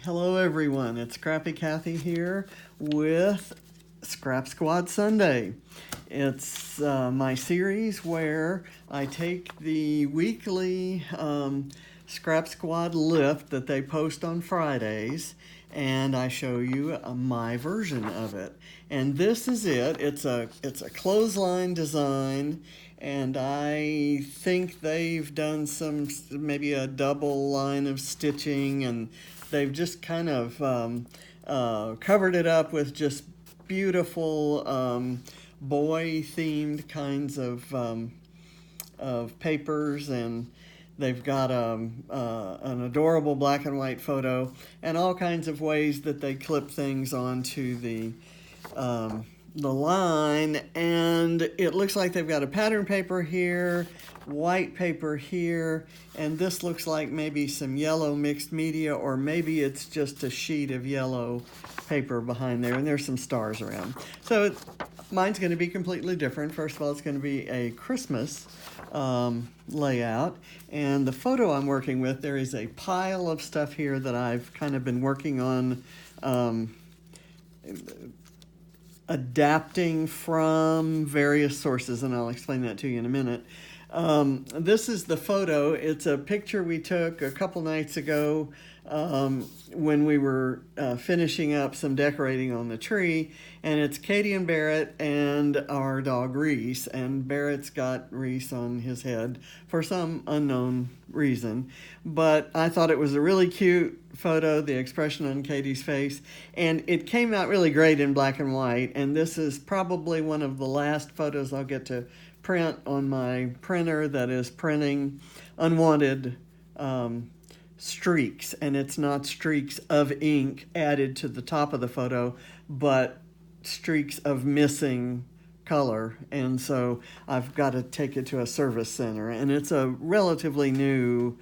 Hello everyone, it's Scrappy Kathy here with Scrap Squad Sunday. It's my series where I take the weekly Scrap Squad lift that they post on Fridays and I show you my version of it. And this is it. It's a clothesline design, and I think they've done maybe a double line of stitching, and they've just kind of covered it up with just beautiful boy-themed kinds of papers, and they've got an adorable black and white photo and all kinds of ways that they clip things onto the line. And it looks like they've got a pattern paper here, white paper here, and this looks like maybe some yellow mixed media, or maybe it's just a sheet of yellow paper behind there, and there's some stars around. So mine's going to be completely different. First of all, it's going to be a Christmas layout, and the photo I'm working with, there is a pile of stuff here that I've kind of been working on adapting from various sources, and I'll explain that to you in a minute. This is the photo. It's a picture we took a couple nights ago when we were finishing up some decorating on the tree, and it's Katie and Barrett and our dog Reese, and Barrett's got Reese on his head for some unknown reason, but I thought it was a really cute photo, the expression on Katie's face, and it came out really great in black and white. And this is probably one of the last photos I'll get to print on my printer that is printing unwanted streaks, and it's not streaks of ink added to the top of the photo, but streaks of missing color. And so I've got to take it to a service center, and it's a relatively new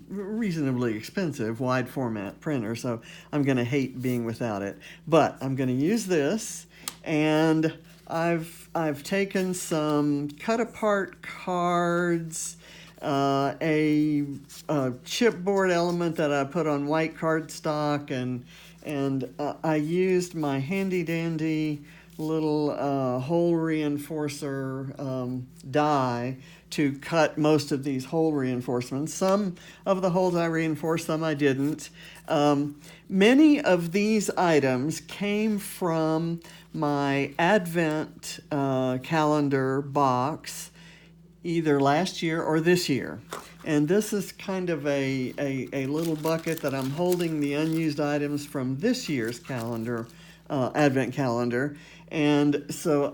reasonably expensive wide format printer, so I'm going to hate being without it. But I'm going to use this, and I've taken some cut apart cards, a chipboard element that I put on white cardstock, and I used my handy dandy little hole reinforcer die to cut most of these hole reinforcements. Some of the holes I reinforced, some I didn't. Many of these items came from my Advent calendar box, either last year or this year. And this is kind of a little bucket that I'm holding the unused items from this year's calendar, Advent calendar. And so,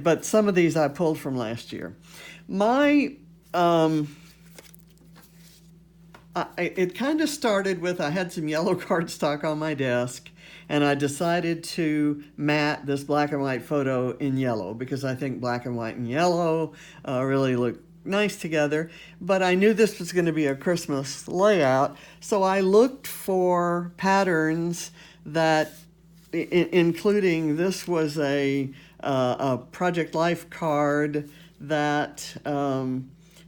but some of these I pulled from last year. It kind of started with, I had some yellow cardstock on my desk, and I decided to mat this black and white photo in yellow because I think black and white and yellow really look nice together. But I knew this was going to be a Christmas layout, so I looked for patterns that, including this was a Project Life card that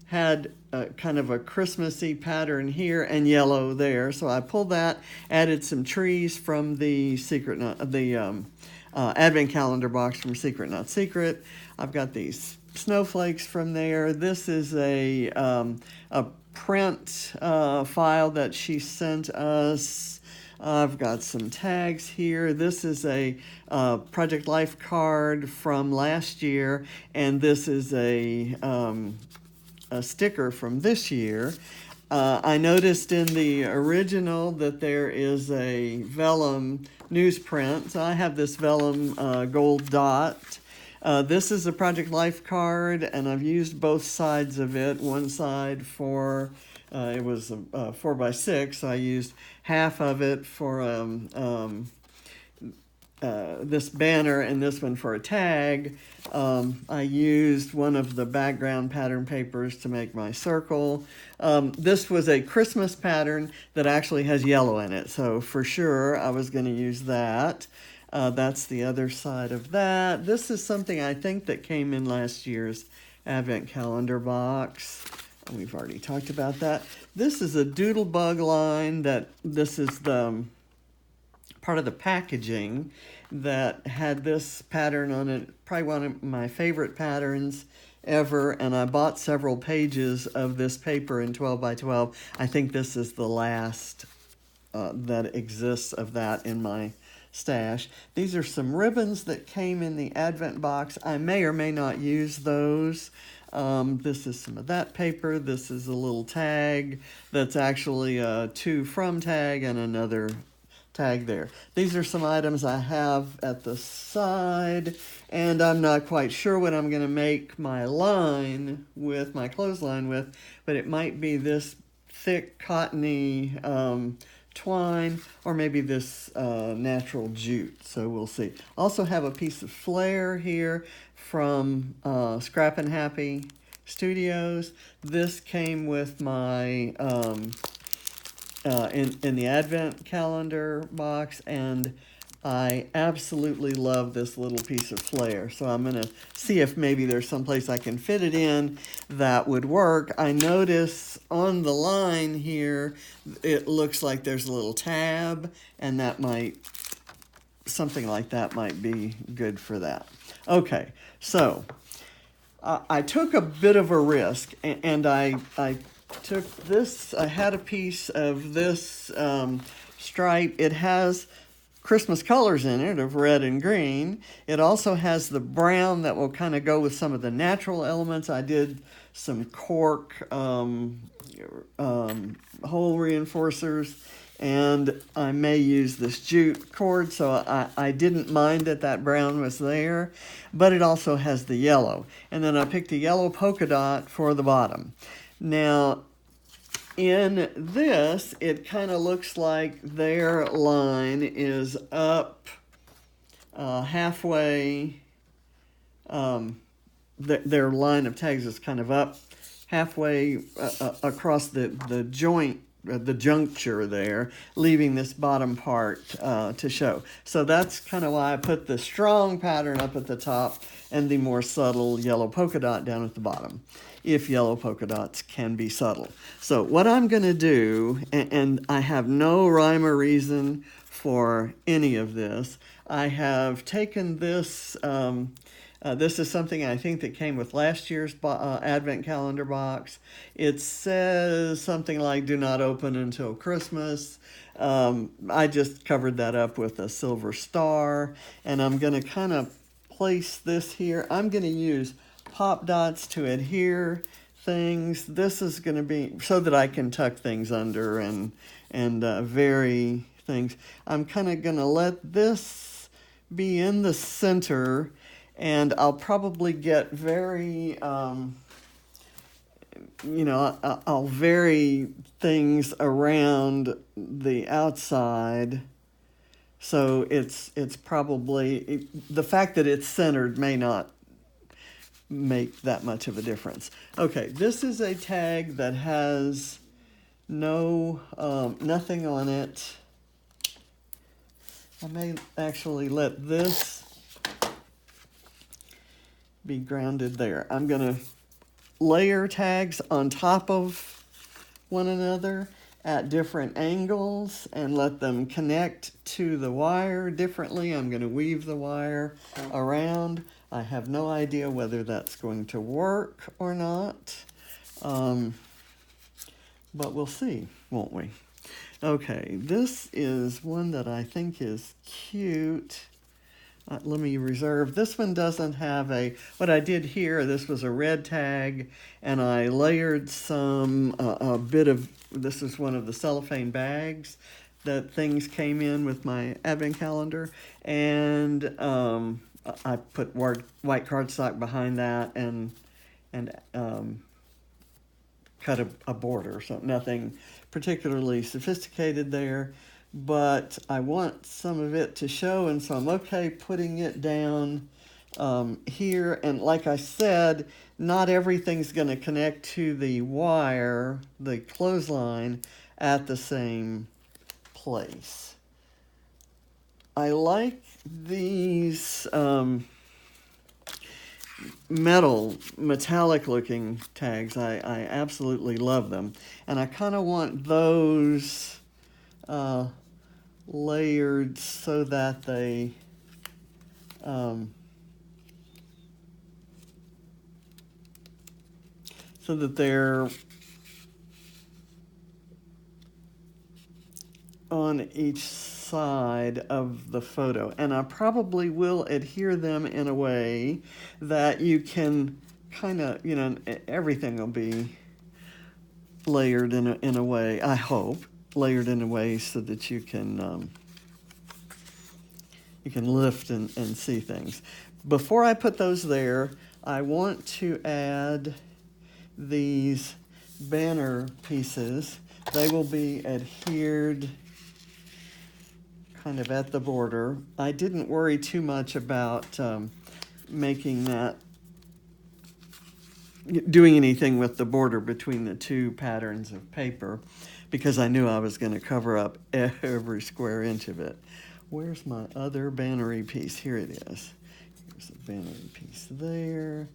had kind of a Christmassy pattern here and yellow there. So I pulled that, added some trees from the Advent calendar box from Secret Not Secret. I've got these snowflakes from there. This is a print file that she sent us. I've got some tags here. This is a Project Life card from last year, and this is a sticker from this year. I noticed in the original that there is a vellum newsprint. So I have this vellum gold dot. This is a Project Life card, and I've used both sides of it. One side for it was 4x6, so I used half of it for this banner and this one for a tag. I used one of the background pattern papers to make my circle. This was a Christmas pattern that actually has yellow in it, so for sure I was going to use that. That's the other side of that. This is something I think that came in last year's Advent calendar box. We've already talked about that. This is a Doodlebug line this is the part of the packaging that had this pattern on it, probably one of my favorite patterns ever, and I bought several pages of this paper in 12 by 12. I think this is the last that exists of that in my stash. These are some ribbons that came in the Advent box. I may or may not use those. This is some of that paper. This is a little tag that's actually a to from tag and another tag there. These are some items I have at the side, and I'm not quite sure what I'm going to make my line with, my clothesline with, but it might be this thick cottony twine, or maybe this natural jute, so we'll see. Also have a piece of flare here from Scrap and Happy Studios. This came with my in the Advent calendar box, and I absolutely love this little piece of flare. So I'm going to see if maybe there's some place I can fit it in that would work. I notice on the line here, it looks like there's a little tab, and that might, something like that might be good for that. Okay, so I took a bit of a risk, and I took this. I had a piece of this stripe. It has Christmas colors in it of red and green. It also has the brown that will kind of go with some of the natural elements. I did some cork hole reinforcers, and I may use this jute cord, so I didn't mind that brown was there, but it also has the yellow. And then I picked a yellow polka dot for the bottom. Now, in this, it kind of looks like their line is up halfway. Their line of tags is kind of up halfway across the joint, the juncture there, leaving this bottom part to show. So that's kind of why I put the strong pattern up at the top and the more subtle yellow polka dot down at the bottom, if yellow polka dots can be subtle. So what I'm going to do, and I have no rhyme or reason for any of this, I have taken this, this is something I think that came with last year's Advent calendar box. It says something like, do not open until Christmas. I just covered that up with a silver star, and I'm going to kind of place this here. I'm going to use pop dots to adhere things. This is going to be so that I can tuck things under and vary things. I'm kind of going to let this be in the center, and I'll probably get very, I'll vary things around the outside. So it's probably, the fact that it's centered may not make that much of a difference. Okay, this is a tag that has nothing on it. I may actually let this be grounded there. I'm going to layer tags on top of one another at different angles and let them connect to the wire differently. I'm going to weave the wire around. I have no idea whether that's going to work or not, but we'll see, won't we? Okay, this is one that I think is cute. Let me reserve. This one doesn't have what I did here, this was a red tag, and I layered some, this is one of the cellophane bags that things came in with my Advent calendar, and I put white cardstock behind that and cut a border or something. Nothing particularly sophisticated there, but I want some of it to show, and so I'm okay putting it down here. And like I said, not everything's going to connect to the wire, the clothesline, at the same place. I like these metallic looking tags. I absolutely love them. And I kind of want those layered so that they they're on each side of the photo. And I probably will adhere them in a way that you can kind of, everything will be layered in a way, I hope, layered in a way so that you can lift and see things. Before I put those there, I want to add these banner pieces. They will be adhered kind of at the border. I didn't worry too much about making that, doing anything with the border between the two patterns of paper, because I knew I was going to cover up every square inch of it. Where's my other bannery piece? Here it is. Here's a bannery piece there.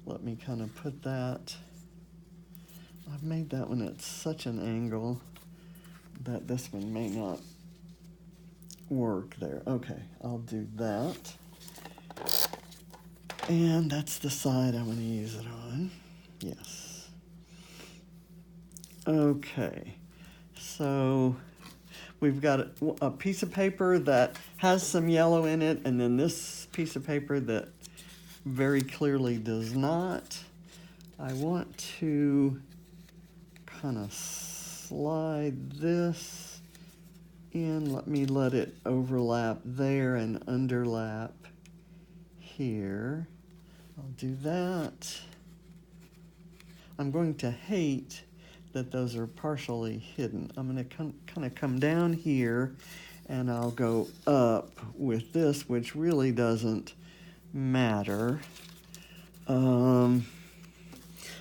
Let me kind of put that. I've made that one at such an angle that this one may not work there. Okay, I'll do that. And that's the side I want to use it on. Yes. Okay, so we've got a piece of paper that has some yellow in it, and then this piece of paper that very clearly does not. I want to kind of slide this in. Let it overlap there and underlap here. I'll do that. I'm going to hate that those are partially hidden. I'm going to kind of come down here, and I'll go up with this, which really doesn't matter.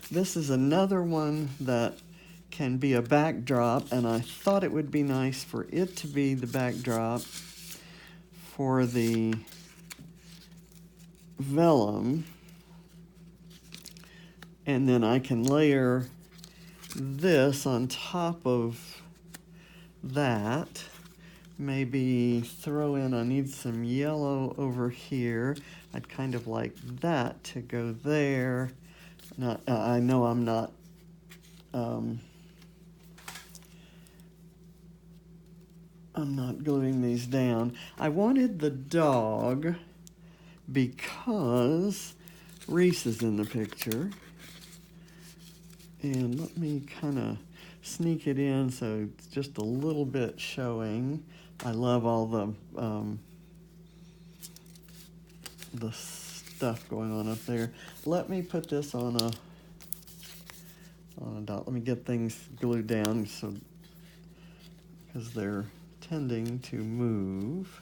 This is another one that can be a backdrop, and I thought it would be nice for it to be the backdrop for the vellum. And then I can layer this on top of that. Maybe throw in, I need some yellow over here. I'd kind of like that to go there. I know I'm not gluing these down. I wanted the dog because Reese is in the picture. And let me kind of sneak it in so it's just a little bit showing. I love all the stuff going on up there. Let me put this on a dot. Let me get things glued down because they're tending to move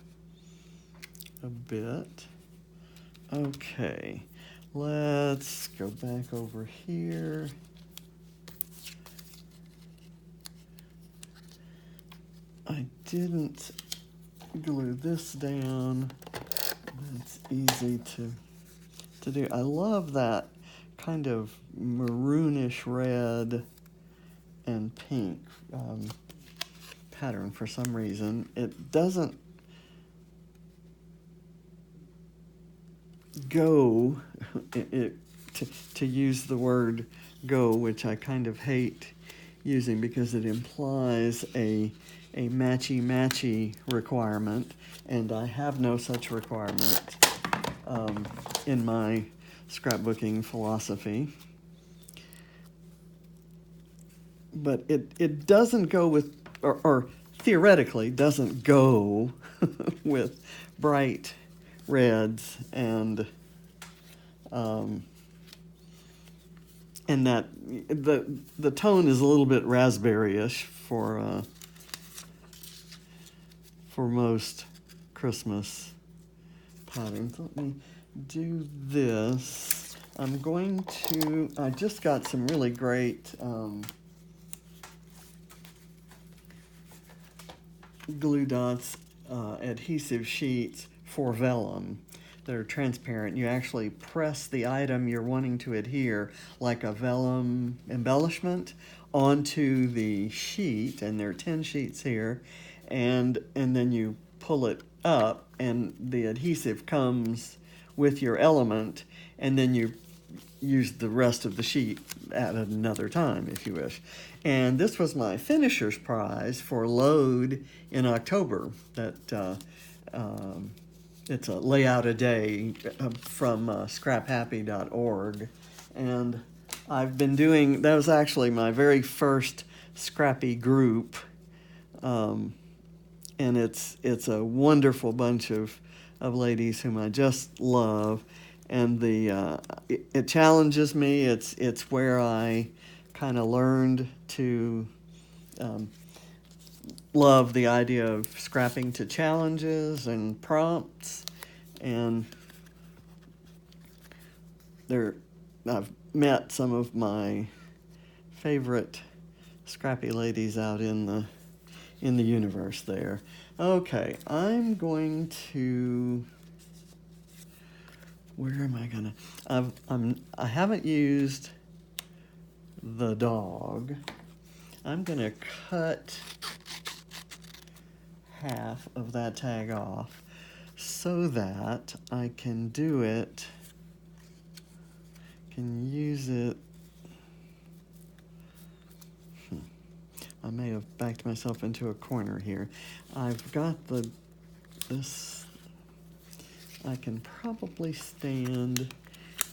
a bit. Okay, let's go back over here. I didn't glue this down. That's easy to do. I love that kind of maroonish red and pink pattern for some reason. It doesn't go, to use the word go, which I kind of hate using because it implies a matchy-matchy requirement, and I have no such requirement in my scrapbooking philosophy. But it doesn't go with, or theoretically doesn't go with bright reds and that the tone is a little bit raspberry-ish for most Christmas patterns. Let me do this. I just got some really great glue dots, adhesive sheets for vellum. that are transparent. You actually press the item you're wanting to adhere, like a vellum embellishment, onto the sheet, and there are 10 sheets here, and then you pull it up, and the adhesive comes with your element, and then you use the rest of the sheet at another time if you wish. And this was my finisher's prize for Load in October. It's a layout a day from scraphappy.org. And I've been doing, that was actually my very first scrappy group. And it's a wonderful bunch of ladies whom I just love. And it challenges me. It's where I kind of learned to love the idea of scrapping to challenges and prompts. And I've met some of my favorite scrappy ladies out in the universe there. Okay, I'm going to. Where am I gonna? I haven't used the dog. I'm gonna cut half of that tag off so that I can do it. Can use it. I may have backed myself into a corner here. I've got this. I can probably stand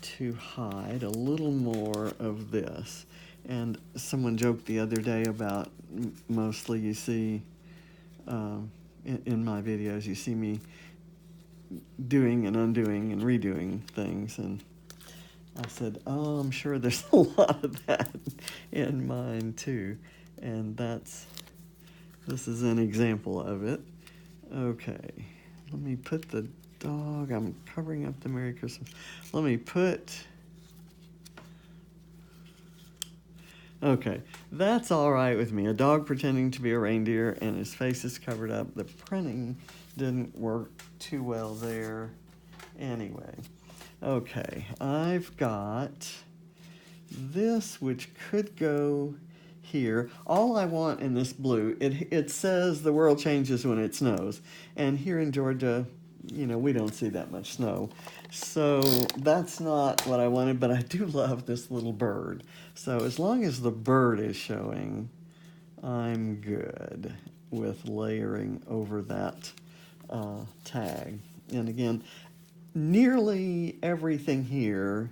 to hide a little more of this. And someone joked the other day about mostly you see in my videos, you see me doing and undoing and redoing things. And I said, oh, I'm sure there's a lot of that in mine too. And this is an example of it. Okay, let me put the dog, I'm covering up the Merry Christmas. Let me put, okay, that's all right with me. A dog pretending to be a reindeer and his face is covered up. The printing didn't work too well there. Anyway, okay, I've got this, which could go here. All I want in this blue, it says the world changes when it snows. And here in Georgia, we don't see that much snow. So that's not what I wanted, but I do love this little bird. So as long as the bird is showing, I'm good with layering over that tag. And again, nearly everything here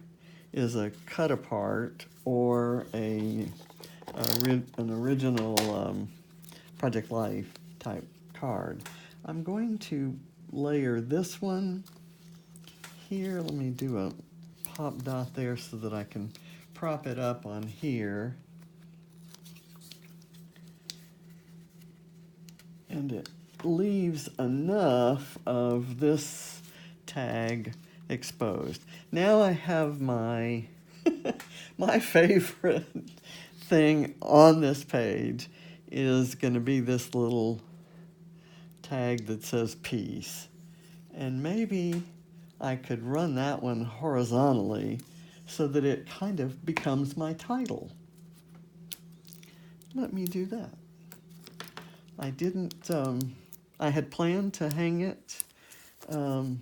is a cut apart or an original Project Life type card. I'm going to layer this one here. Let me do a pop dot there so that I can prop it up on here. And it leaves enough of this tag exposed. Now I have my my favorite thing on this page is going to be this little tag that says peace. And maybe I could run that one horizontally so that it kind of becomes my title. Let me do that. I didn't, I had planned to hang it so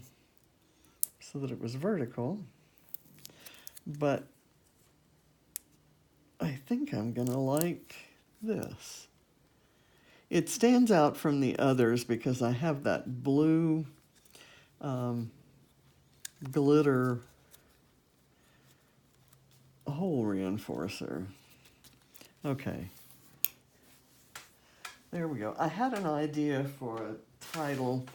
that it was vertical, but I think I'm gonna like this. It stands out from the others because I have that blue glitter hole reinforcer. Okay. There we go. I had an idea for a title.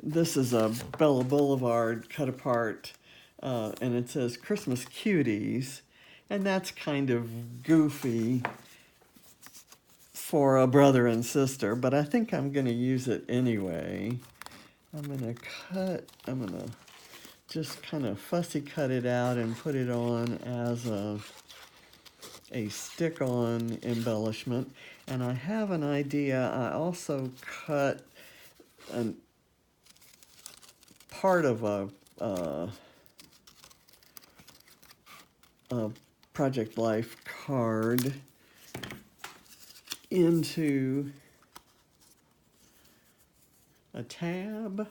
This is a Bella Boulevard cut apart, and it says Christmas Cuties, and that's kind of goofy for a brother and sister, but I think I'm going to use it anyway. I'm going to just kind of fussy cut it out and put it on as a stick-on embellishment. And I have an idea. I also cut part of a a Project Life card into a tab,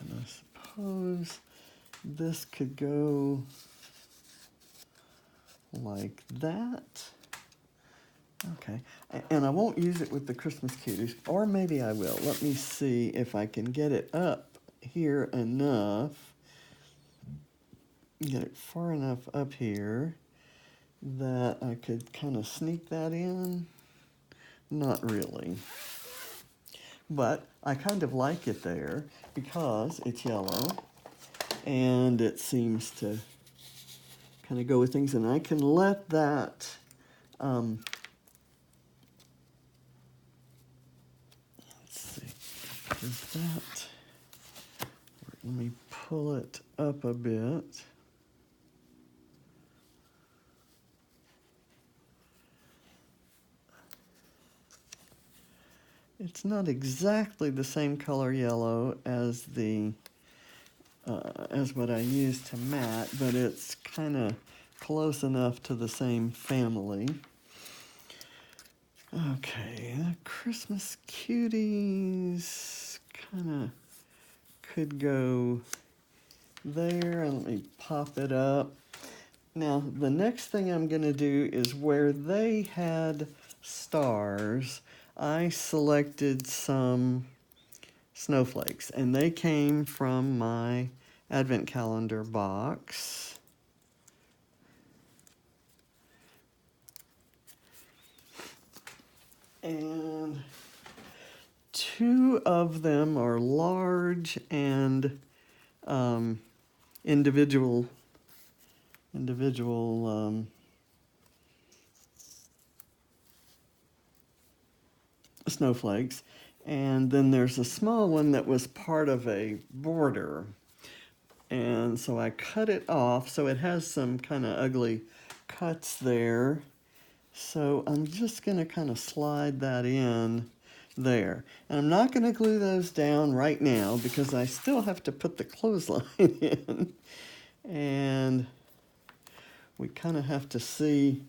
and I suppose this could go like that. Okay, and I won't use it with the Christmas cuties, or maybe I will. Let me see if I can get it up here enough, get it far enough up here that I could kind of sneak that in. Not really. But I kind of like it there because it's yellow and it seems to kind of go with things, and I can let that let's see, is that, let me pull it up a bit. It's not exactly the same color yellow as the as what I used to matte, but it's kind of close enough to the same family. Okay, Christmas cuties kind of could go there, and let me pop it up. Now, the next thing I'm going to do is where they had stars, I selected some snowflakes, and they came from my advent calendar box. And two of them are large and individual snowflakes, and then there's a small one that was part of a border, and so I cut it off, so it has some kind of ugly cuts there. So I'm just going to kind of slide that in there, and I'm not going to glue those down right now because I still have to put the clothesline in, and we kind of have to see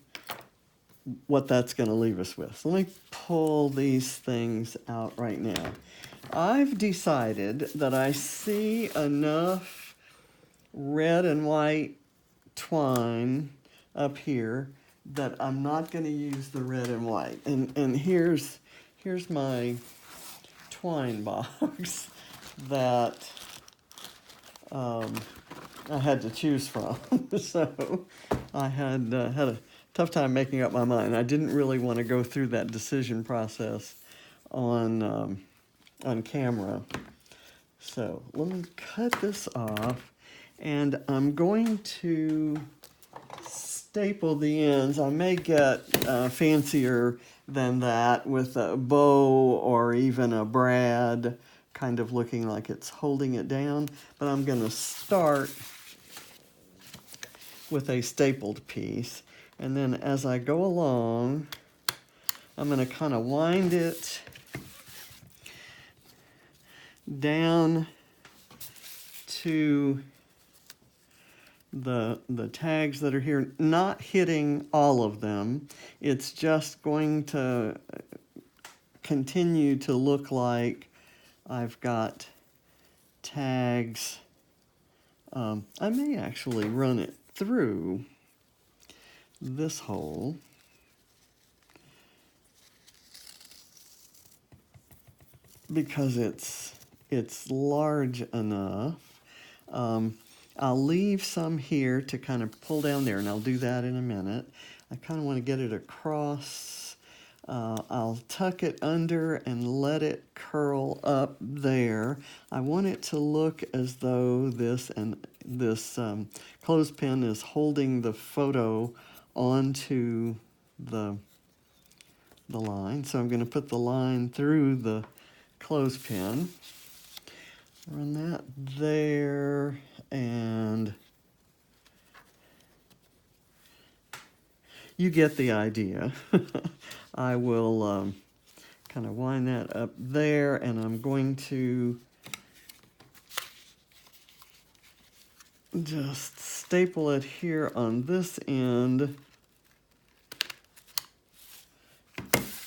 what that's going to leave us with. So let me pull these things out right now. I've decided that I see enough red and white twine up here that I'm not going to use the red and white. And here's my twine box that I had to choose from. So I had a tough time making up my mind. I didn't really want to go through that decision process on camera. So let me cut this off, and I'm going to staple the ends. I may get fancier than that with a bow or even a brad, kind of looking like it's holding it down, but I'm going to start with a stapled piece, and then as I go along, I'm going to kind of wind it down to the tags that are here, not hitting all of them. It's just going to continue to look like I've got tags. I may actually run it through this hole. Because it's large enough. I'll leave some here to kind of pull down there, and I'll do that in a minute. I kind of want to get it across. I'll tuck it under and let it curl up there. I want it to look as though this clothespin is holding the photo onto the line. So I'm going to put the line through the clothespin. Run that there, and you get the idea. I will kind of wind that up there, and I'm going to just staple it here on this end.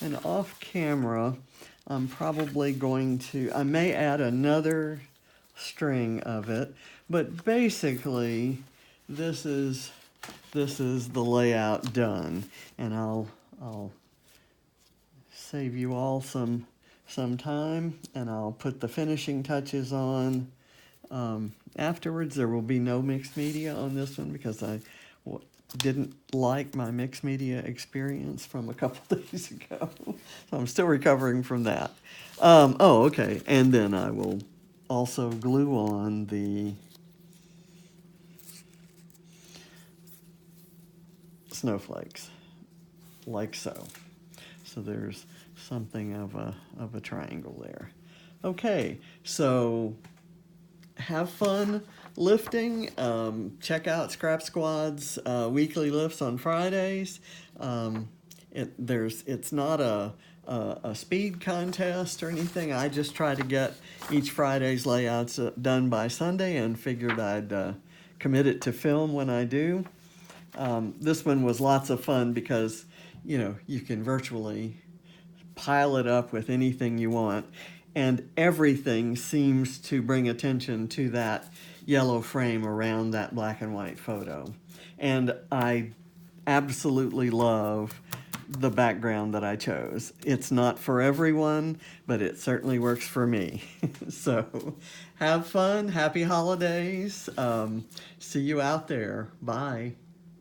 And off camera, I'm probably going to, I may add another string of it, but basically this is the layout done. And I'll save you all some time, and I'll put the finishing touches on. Afterwards, there will be no mixed media on this one because I didn't like my mixed media experience from a couple days ago. So I'm still recovering from that. Oh, okay. And then I will also glue on the snowflakes, like so. So there's something of a triangle there. Okay, so have fun lifting. Check out Scrap Squad's weekly lifts on Fridays. It's not a speed contest or anything. I just try to get each Friday's layouts done by Sunday, and figured I'd commit it to film when I do. This one was lots of fun because, you know, you can virtually pile it up with anything you want, and everything seems to bring attention to that yellow frame around that black and white photo. And I absolutely love the background that I chose. It's not for everyone, but it certainly works for me. So have fun, happy holidays. See you out there. Bye.